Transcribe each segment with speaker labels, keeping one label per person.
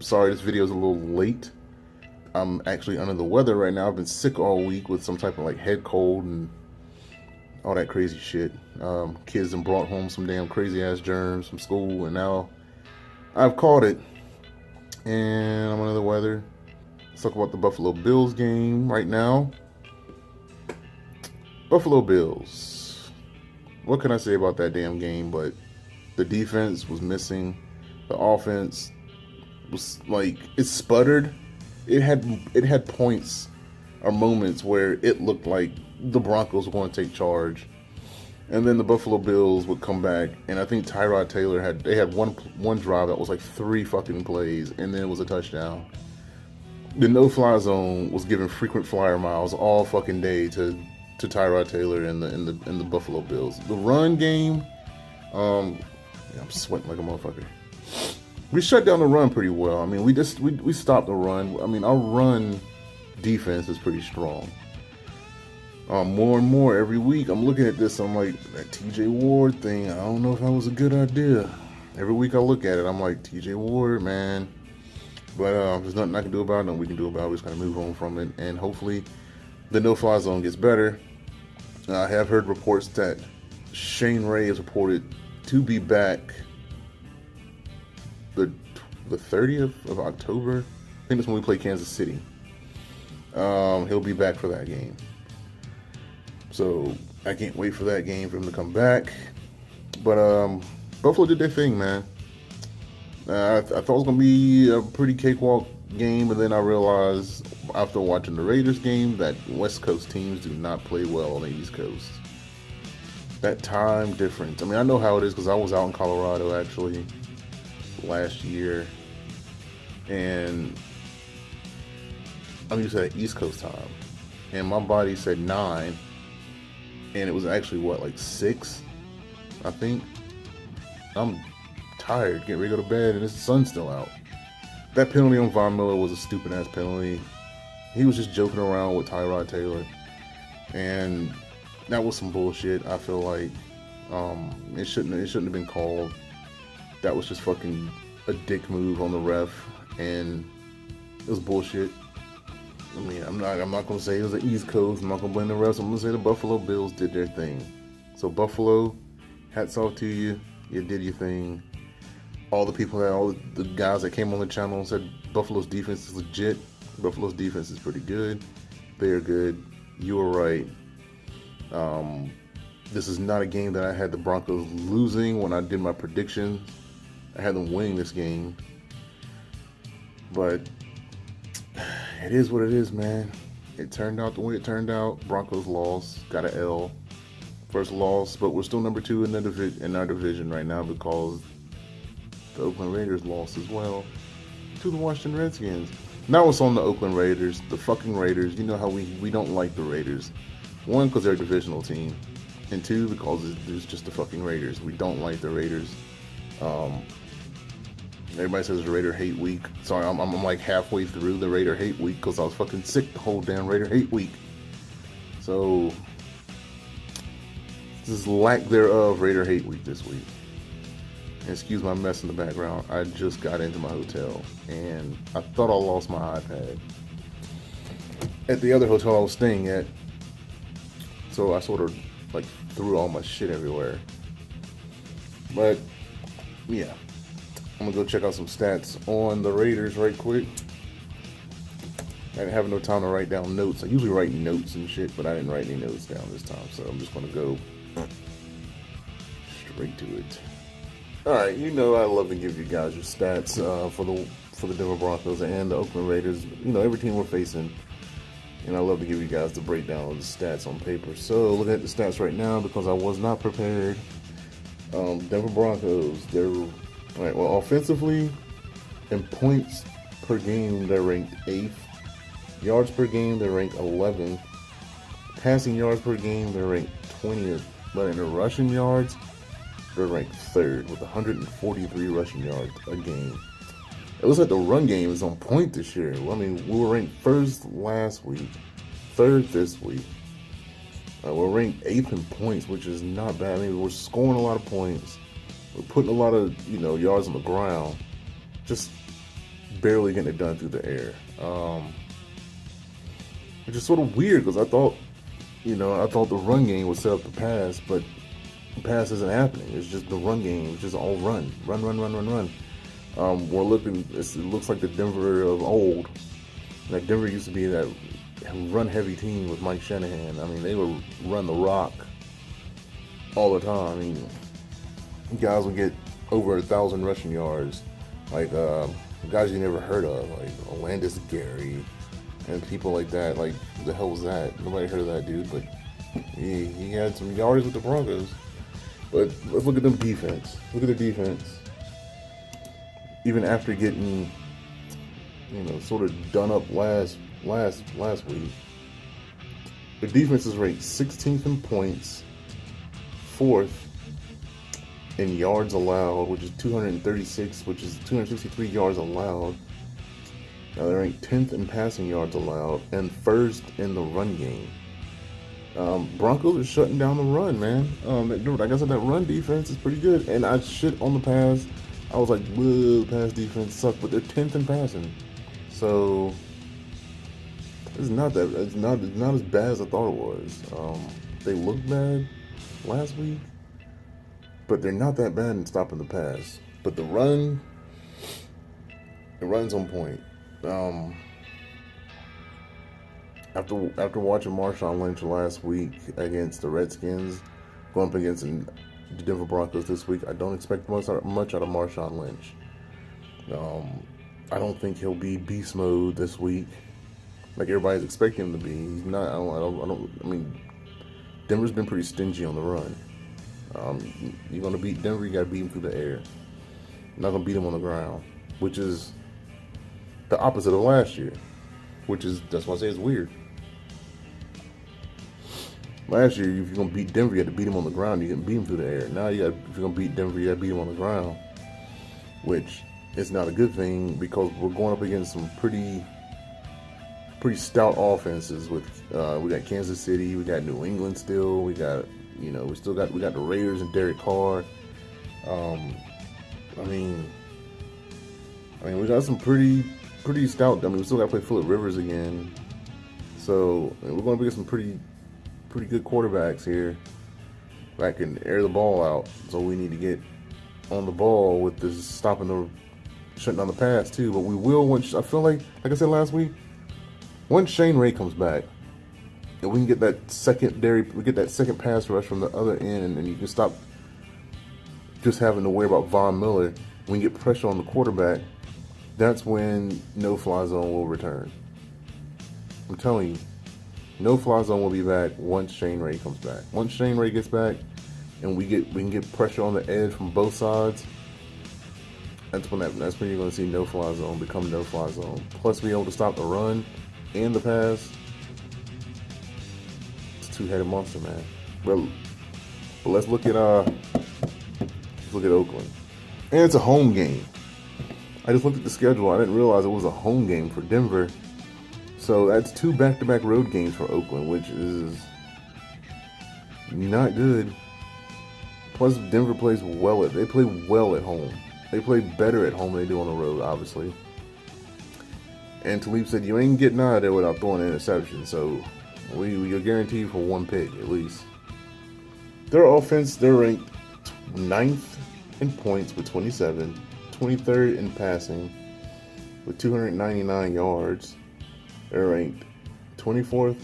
Speaker 1: Sorry, this video is a little late. I'm actually under the weather right now. I've been sick all week with some type of like head cold and all that crazy shit. Kids have brought home some damn crazy ass germs from school, and now I've caught it. And I'm under the weather. Let's talk about the Buffalo Bills game right now. Buffalo Bills. What can I say about that damn game? But the defense was missing. The offense was like, it sputtered. It had points or moments where it looked like the Broncos were going to take charge, and then the Buffalo Bills would come back. And I think Tyrod Taylor had one drive that was like 3 fucking plays, and then it was a touchdown. The no-fly zone was giving frequent flyer miles all fucking day to Tyrod Taylor and the Buffalo Bills. The run game, I'm sweating like a motherfucker. We shut down the run pretty well. I mean, we stopped the run. I mean, our run defense is pretty strong. More and more every week, I'm looking at this. I'm like, that TJ Ward thing, I don't know if that was a good idea. Every week I look at it, I'm like, TJ Ward, man. But there's nothing I can do about it. Nothing we can do about it. We just gotta move on from it, and hopefully the no-fly zone gets better. I have heard reports that Shane Ray is reported to be back the 30th of October. I think that's when we play Kansas City. He'll be back for that game. So I can't wait for that game for him to come back. But Buffalo did their thing, man. I thought it was going to be a pretty cakewalk game, and then I realized after watching the Raiders game that West Coast teams do not play well on the East Coast. That time difference. I mean, I know how it is because I was out in Colorado actually last year, and I'm used to that East Coast time, and my body said 9, and it was actually like 6, I think. I'm tired, getting ready to go to bed, and the sun's still out. That penalty on Von Miller was a stupid ass penalty. He was just joking around with Tyrod Taylor, and that was some bullshit. I feel like it shouldn't have been called. That was just fucking a dick move on the ref, and it was bullshit. I mean, I'm not gonna say it was the East Coast. I'm not gonna blame the refs. I'm gonna say the Buffalo Bills did their thing. So Buffalo, hats off to you. You did your thing. All the guys that came on the channel said Buffalo's defense is legit. Buffalo's defense is pretty good. They're good. You were right. This is not a game that I had the Broncos losing when I did my predictions. I had them winning this game. But it is what it is, man. It turned out the way it turned out. Broncos lost. Got an L. First loss, but we're still number 2 in our division right now because the Oakland Raiders lost as well to the Washington Redskins. Now it's on the Oakland Raiders, the fucking Raiders. You know how we don't like the Raiders. 1, because they're a divisional team, and 2, because it's just the fucking Raiders. We don't like the Raiders. Everybody says it's a Raider hate week. Sorry, I'm like halfway through the Raider hate week because I was fucking sick the whole damn Raider hate week. So this is lack thereof Raider hate week this week. And excuse my mess in the background. I just got into my hotel and I thought I lost my iPad at the other hotel I was staying at. So I sort of like threw all my shit everywhere. But yeah, I'm gonna go check out some stats on the Raiders right quick. I didn't have no time to write down notes. I usually write notes and shit, but I didn't write any notes down this time. So I'm just gonna go straight to it. Alright, you know I love to give you guys your stats for the Denver Broncos and the Oakland Raiders. You know, every team we're facing. And I love to give you guys the breakdown of the stats on paper. So looking at the stats right now because I was not prepared. Denver Broncos, they're alright, well, offensively, in points per game, they're ranked 8th. Yards per game, they're ranked 11th. Passing yards per game, they're ranked 20th. But in the rushing yards, they're ranked 3rd with 143 rushing yards a game. It looks like the run game is on point this year. I mean, we were ranked 1st last week, 3rd this week. We're ranked 8th in points, which is not bad. I mean, we're scoring a lot of points. We're putting a lot of, yards on the ground. Just barely getting it done through the air. Which is sort of weird because I thought the run game would set up the pass, but the pass isn't happening. It's just the run game. It's just all run. We're looking. It looks like the Denver of old. Like Denver used to be that run-heavy team with Mike Shanahan. I mean, they would run the rock all the time. I mean, guys would get over 1,000 rushing yards, like guys you never heard of, like Olandis Gary and people like that. Like, who the hell was that? Nobody heard of that dude, but he had some yards with the Broncos. But let's look at them defense. Look at the defense. Even after getting, sort of done up last week, the defense is ranked 16th in points, 4th in yards allowed, which is 236, which is 263 yards allowed. Now they're ranked 10th in passing yards allowed and 1st in the run game. Broncos are shutting down the run, man. Like I said, that run defense is pretty good. And I shit on the pass. I was like, whoa, pass defense sucked, but they're 10th in passing. So it's not as bad as I thought it was. They looked bad last week, but they're not that bad in stopping the pass. But the run's on point. After watching Marshawn Lynch last week against the Redskins, going up against the Denver Broncos this week, I don't expect much out of Marshawn Lynch. I don't think he'll be beast mode this week, like everybody's expecting him to be. He's not. I mean, Denver's been pretty stingy on the run. You're gonna beat Denver, you gotta beat him through the air. You're not gonna beat him on the ground, which is the opposite of last year. That's why I say it's weird. Last year, if you're gonna beat Denver, you had to beat him on the ground. You didn't beat him through the air. Now if you're gonna beat Denver, you gotta beat him on the ground, which is not a good thing because we're going up against some pretty stout offenses. With we got Kansas City, we got New England still, we got we got the Raiders and Derek Carr. I mean, we got some pretty stout. I mean, we still got to play Phillip Rivers again, so we're going to get some pretty good quarterbacks here that can air the ball out. So we need to get on the ball with this shutting down the pass too. But we will once. I feel like I said last week, once Shane Ray comes back, and we can get that second pass rush from the other end, and you can stop just having to worry about Von Miller. When you get pressure on the quarterback, that's when no-fly zone will return. I'm telling you, no-fly zone will be back once Shane Ray comes back. Once Shane Ray gets back, and we can get pressure on the edge from both sides, that's when you're going to see no-fly zone become no-fly zone. Plus, be able to stop the run and the pass. It's a two-headed monster, man. But let's look at Oakland, and it's a home game. I just looked at the schedule. I didn't realize it was a home game for Denver. So that's 2 back-to-back road games for Oakland, which is not good. Plus, Denver plays well. They play well at home. They play better at home than they do on the road, obviously. And Talib said, you ain't getting out of there without throwing an interception. So you're guaranteed for 1 pick, at least. Their offense, they're ranked 9th in points with 27. 23rd in passing with 299 yards. They're ranked 24th.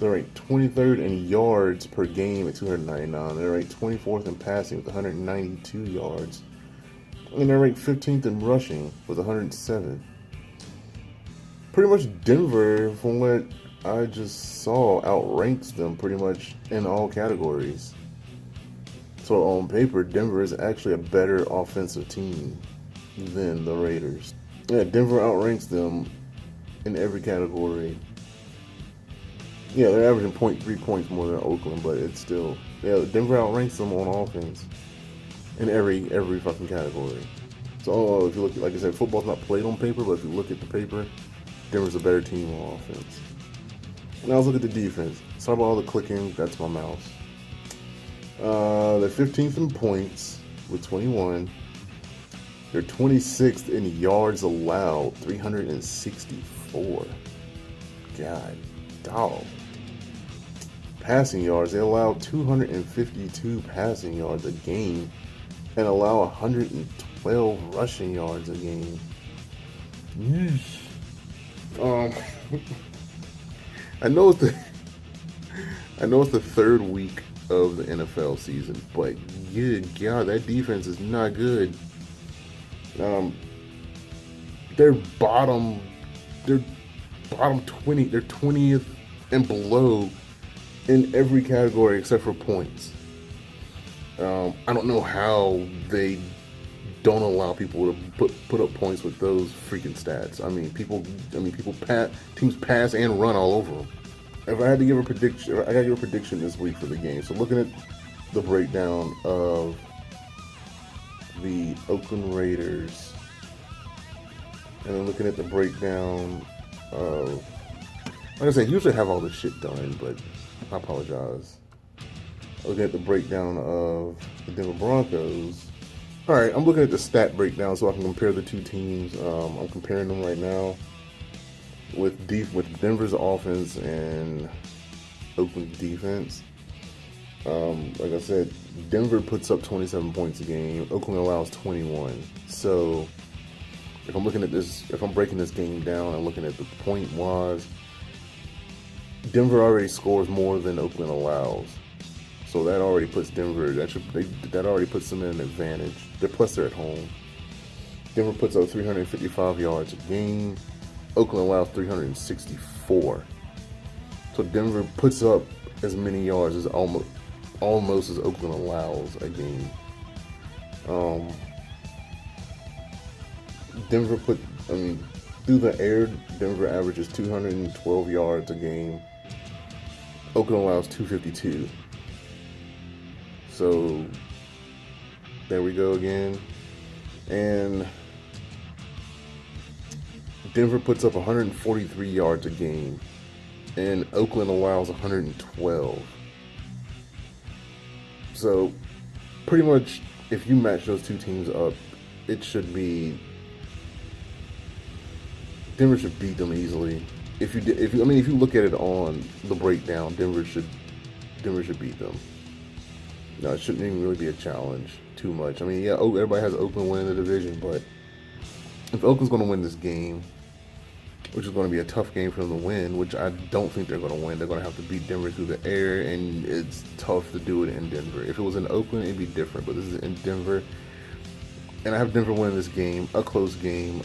Speaker 1: They're ranked 23rd in yards per game at 299. They're ranked 24th in passing with 192 yards. And they're ranked 15th in rushing with 107. Pretty much Denver, from what I just saw, outranks them pretty much in all categories. So on paper, Denver is actually a better offensive team than the Raiders. Yeah, Denver outranks them in every category. Yeah, they're averaging 0.3 points more than Oakland, but it's still, Denver outranks them on offense in every fucking category. So if you look, like I said, football's not played on paper, but if you look at the paper, Denver's a better team on offense. Now let's look at the defense. Sorry about all the clicking. That's my mouse. They're 15th in points with 21. They're 26th in yards allowed, 364. God, dog. Passing yards, they allow 252 passing yards a game and allow 112 rushing yards a game. I know it's the third week of the NFL season, but God, that defense is not good. They're bottom 20. They're 20th and below in every category except for points. I don't know how they don't allow people to put up points with those freaking stats. Teams pass and run all over them. If I had to give a prediction, I gotta give a prediction this week for the game. So looking at the breakdown of the Oakland Raiders, and then looking at the breakdown of, like I said, usually have all this shit done, but I apologize. Looking at the breakdown of the Denver Broncos. All right, I'm looking at the stat breakdown so I can compare the two teams. I'm comparing them right now with Denver's offense and Oakland's defense. Like I said, Denver puts up 27 points a game. Oakland allows 21. So if I'm looking at this, if I'm breaking this game down and looking at the point wise, Denver already scores more than Oakland allows. So that already puts Denver. That already puts them in an advantage. Plus they're at home. Denver puts up 355 yards a game. Oakland allows 364. So Denver puts up as many yards as almost as Oakland allows a game. Through the air, Denver averages 212 yards a game. Oakland allows 252. So there we go again. And Denver puts up 143 yards a game, and Oakland allows 112. So pretty much, if you match those two teams up, it should be Denver should beat them easily. If you look at it on the breakdown, Denver should beat them. No, it shouldn't even really be a challenge too much. I mean, yeah, everybody has Oakland winning the division, but if Oakland's going to win this game, which is going to be a tough game for them to win, which I don't think they're going to win, they're going to have to beat Denver through the air, and it's tough to do it in Denver. If it was in Oakland, it'd be different, but this is in Denver, and I have Denver winning this game, a close game.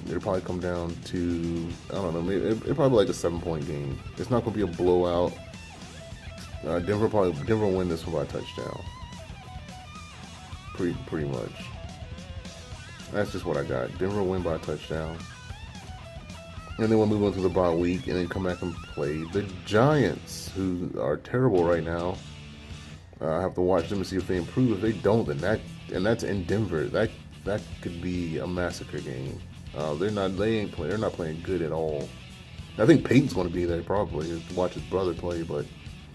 Speaker 1: It'll probably come down to, I don't know, maybe it'll probably like a 7-point game. It's not going to be a blowout. Denver will win this one by a touchdown. Pretty much. That's just what I got. Denver will win by a touchdown. And then we'll move on to the bye week and then come back and play the Giants, who are terrible right now. I have to watch them to see if they improve. If they don't, then that's in Denver. That could be a massacre game. They're not playing good at all. I think Peyton's going to be there probably to watch his brother play, but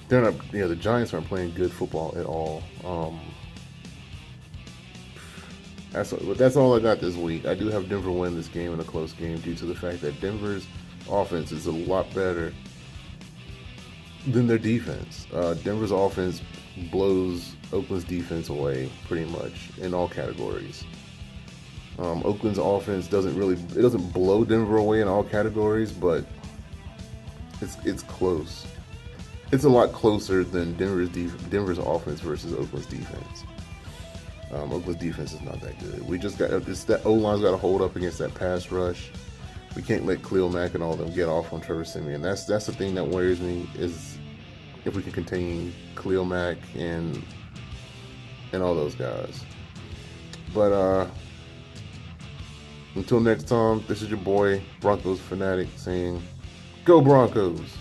Speaker 1: they're not. Yeah, the Giants aren't playing good football at all. That's all I got this week. I do have Denver win this game in a close game due to the fact that Denver's offense is a lot better than their defense. Denver's offense blows Oakland's defense away pretty much in all categories. Oakland's offense doesn't blow Denver away in all categories, but it's close. It's a lot closer than Denver's offense versus Oakland's defense. Oakland's defense is not that good. That O-line's got to hold up against that pass rush. We can't let Khalil Mack and all of them get off on Trevor Siemian. That's the thing that worries me, is if we can contain Khalil Mack and all those guys. But until next time, this is your boy Broncos Fanatic saying, "Go Broncos!"